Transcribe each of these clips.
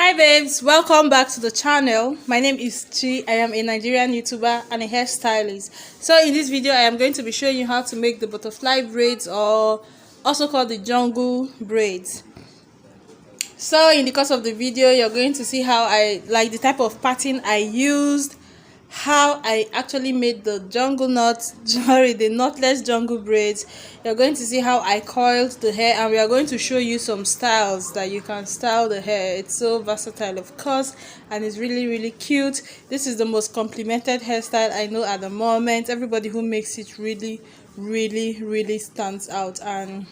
Hi babes, welcome back to the channel. My name is Chi. I am a Nigerian YouTuber and a hairstylist. So in this video I am going to be showing you how to make the butterfly braids, or also called the jungle braids. So in the course of the video you're going to see how I like the type of pattern I used, how I actually made the jungle knots, sorry, the knotless jungle braids. You're going to see how I coiled the hair, and we are going to show you some styles that you can style the hair. It's so versatile, of course, and it's really cute. This is the most complimented hairstyle I know at the moment. Everybody who makes it really stands out. And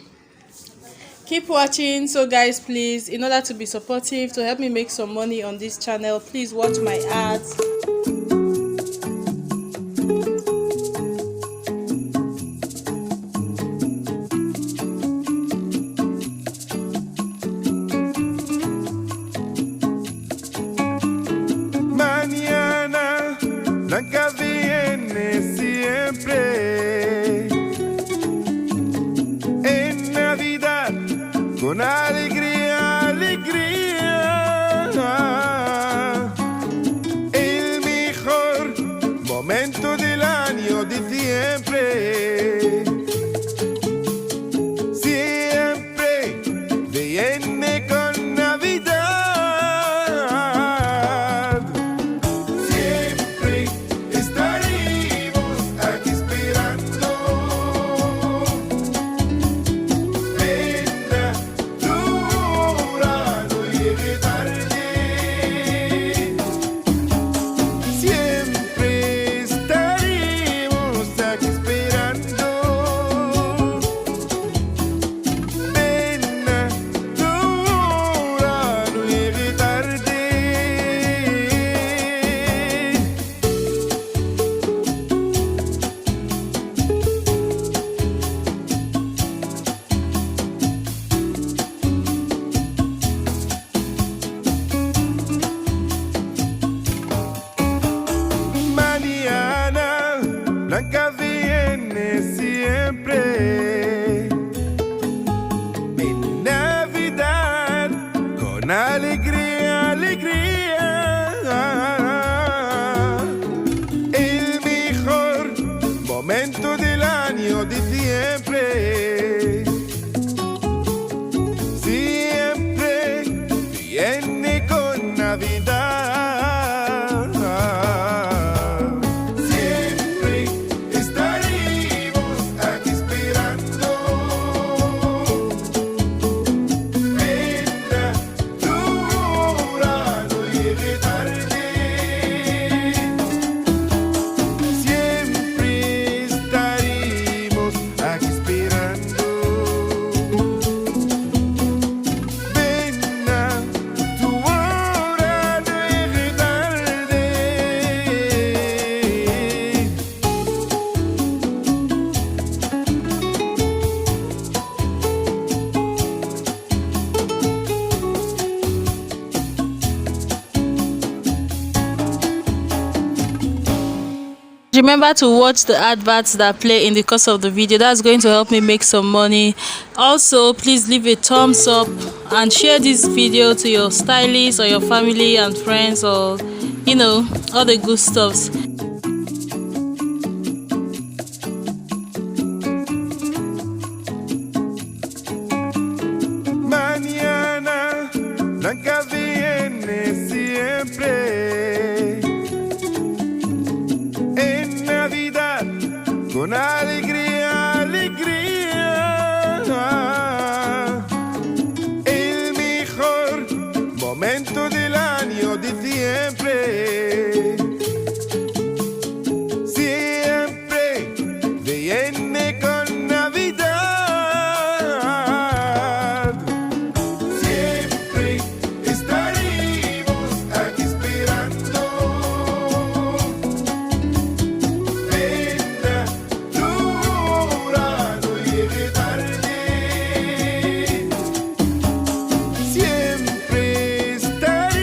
keep watching. So guys, please, in order to be supportive, to help me make some money on this channel, please watch my ads. Blanca viene siempre en Navidad con alegría, el mejor momento del año, diciembre. Siempre viene con Navidad. Blanca viene siempre en Navidad con alegría, el mejor momento del año, diciembre. Siempre viene con Navidad. Remember to watch the adverts that play in the course of the video. That's going to help me make some money. Also, please leave a thumbs up and share this video to your stylist or your family and friends, or you know, all the good stuffs. Mañana Blanca viene siempre en Navidad con alegría, el mejor momento del año, diciembre. Siempre viene con Navidad. Siempre estaremos aquí esperando. Siempre estaré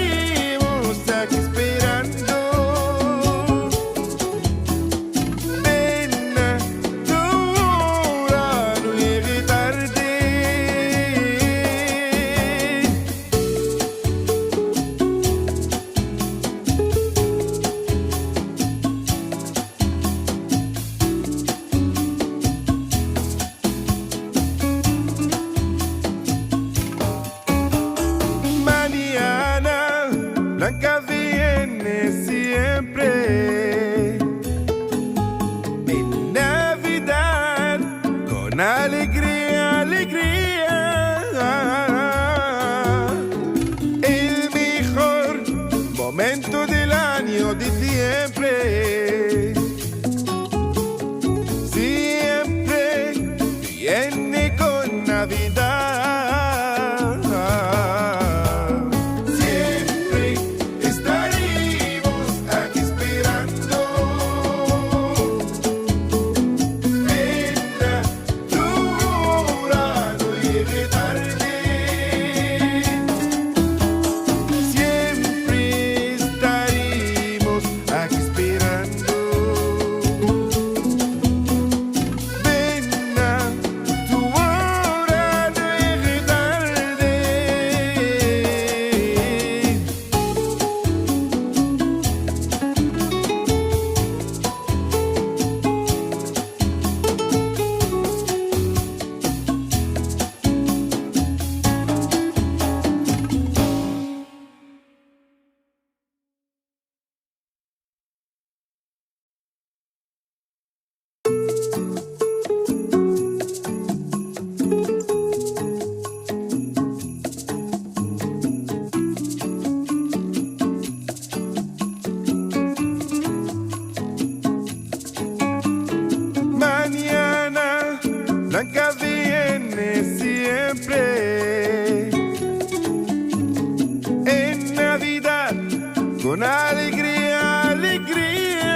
con alegría, alegría.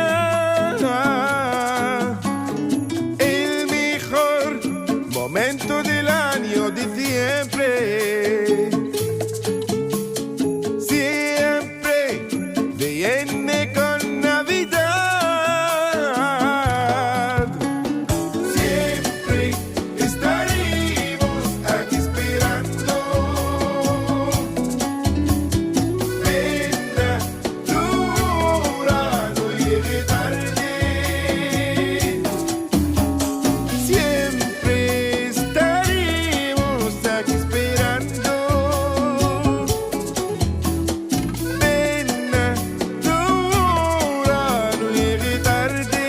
El mejor momento del año, diciembre. Siempre viene con Navidad. Siempre estaremos aquí esperando. Venga tu hora, no llegue tarde. Siempre estaremos aquí esperando. Venga tu hora, no llegue tarde.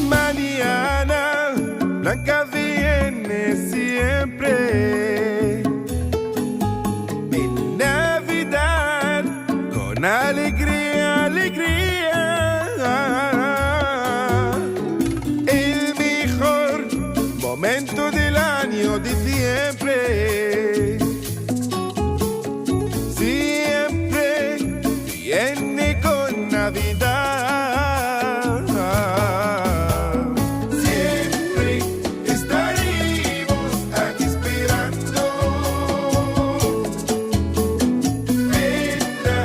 Mañana Blanca viene siempre. Mi Navidad con alegría, alegría. El mejor momento del año, diciembre. Siempre viene con Navidad. Siempre estaremos aquí esperando. Venga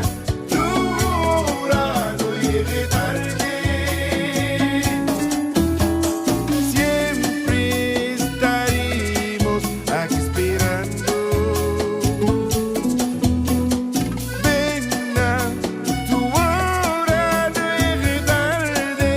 tu hora, no llegue tarde. Siempre estaremos aquí esperando. Venga tu hora, no llegue tarde.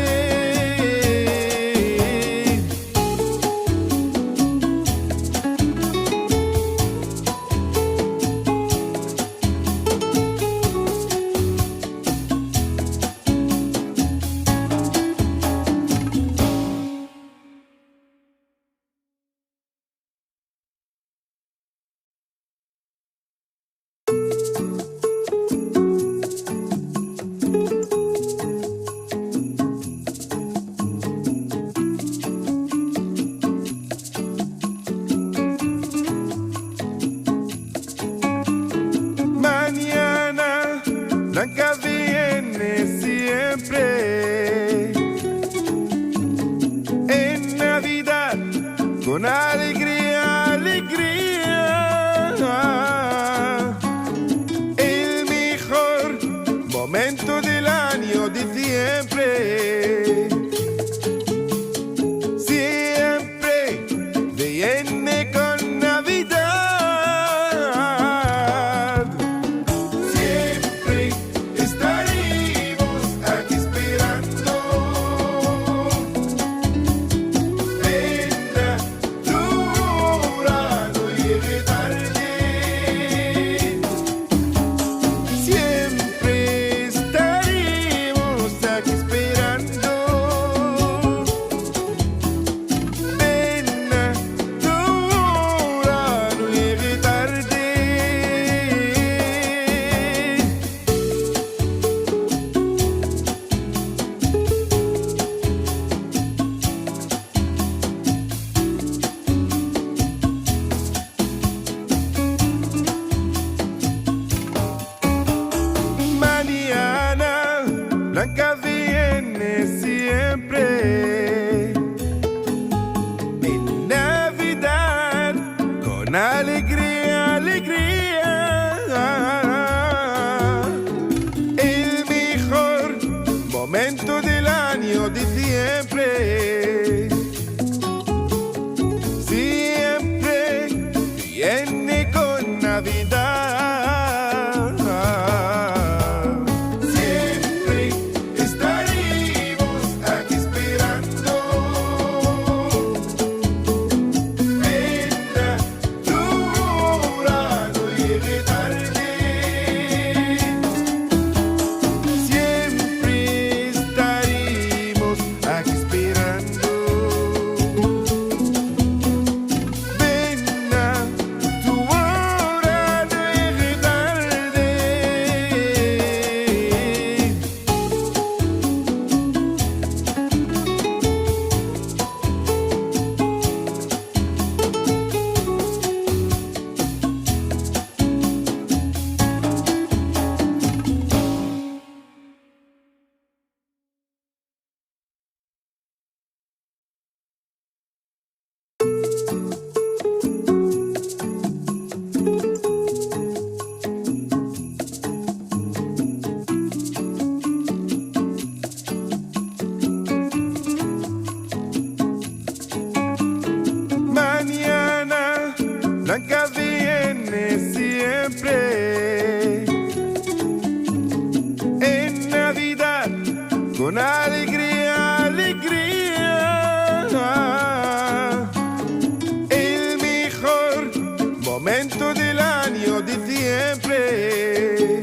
Mañana Blanca viene siempre. En Navidad con alegría, alegría. El mejor momento del año, diciembre. Siempre viene con Navidad. Siempre estaremos aquí esperando. Venga tu hora, no llegue tarde. Siempre estaremos aquí esperando. Venga tu hora, no llegue tarde. Mañana Blanca viene siempre. Mi Navidad con alegría, alegría. El mejor momento del año, diciembre. Siempre viene con Navidad. Siempre estaremos aquí esperando. Venga tu hora, no llegue tarde. Siempre estaremos aquí esperando. Venga tu hora, no llegue tarde. del año de siempre.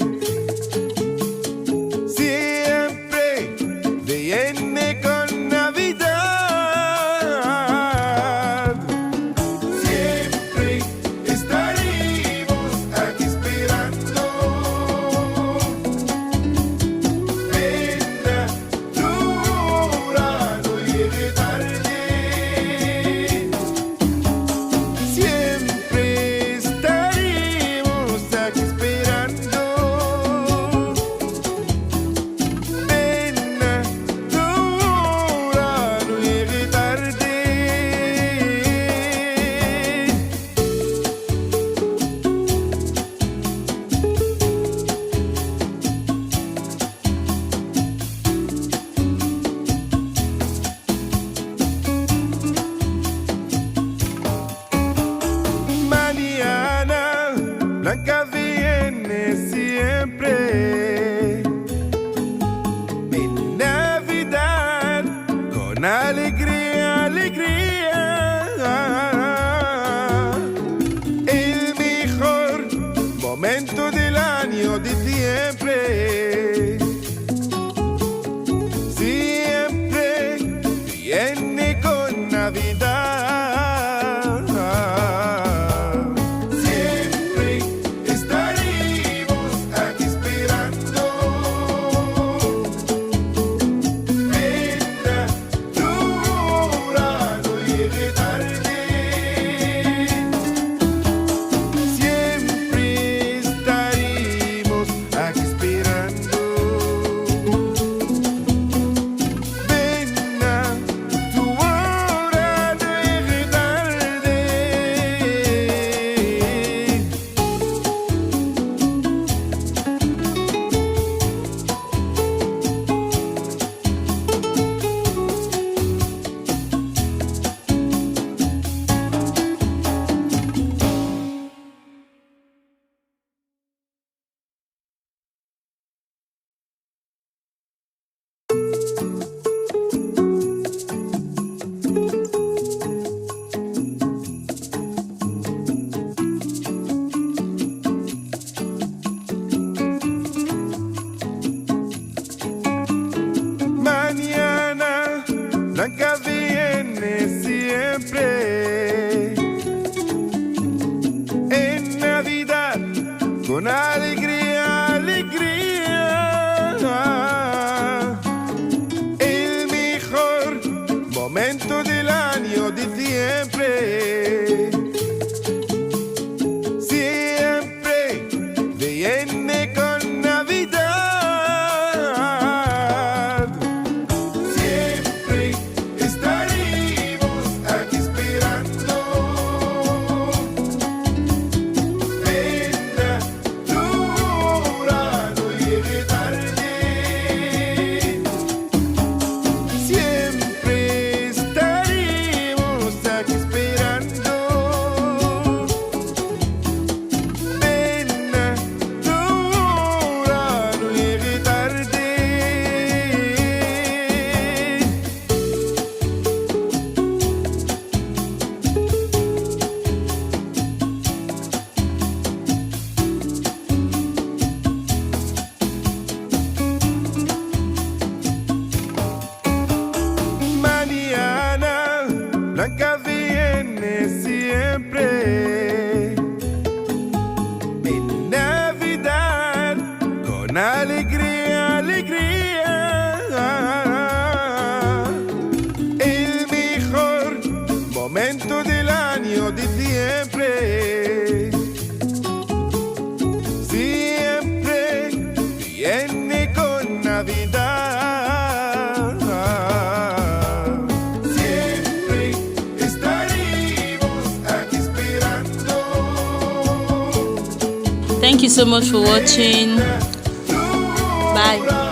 Siempre viene con Navidad. Siempre estaremos aquí esperando. Venga tu hora, no llegue tarde. Siempre estaremos aquí esperando. Venga tu hora, no llegue tarde. Mañana Blanca viene siempre. En Navidad con alegría, alegría. El mejor momento del año de siempre. Siempre viene con Navidad. Siempre estaremos aquí esperando. Venga tu hora, no llegue tarde. Siempre estaremos aquí esperando. Venga tu hora, no llegue tarde. Mañana Blanca viene siempre. En Navidad con alegría, alegría. El mejor momento del año de siempre. Siempre viene con Navidad. Siempre estaremos aquí esperando. Venga tu hora, no llegue tarde. Siempre estaremos aquí esperando. Venga tu hora, no llegue tarde. Mañana Blanca viene siempre. En Navidad con alegría, alegría. El mejor momento del año de siempre. Siempre viene con Navidad. Siempre estaremos aquí esperando. Thank you so much for watching. Bye.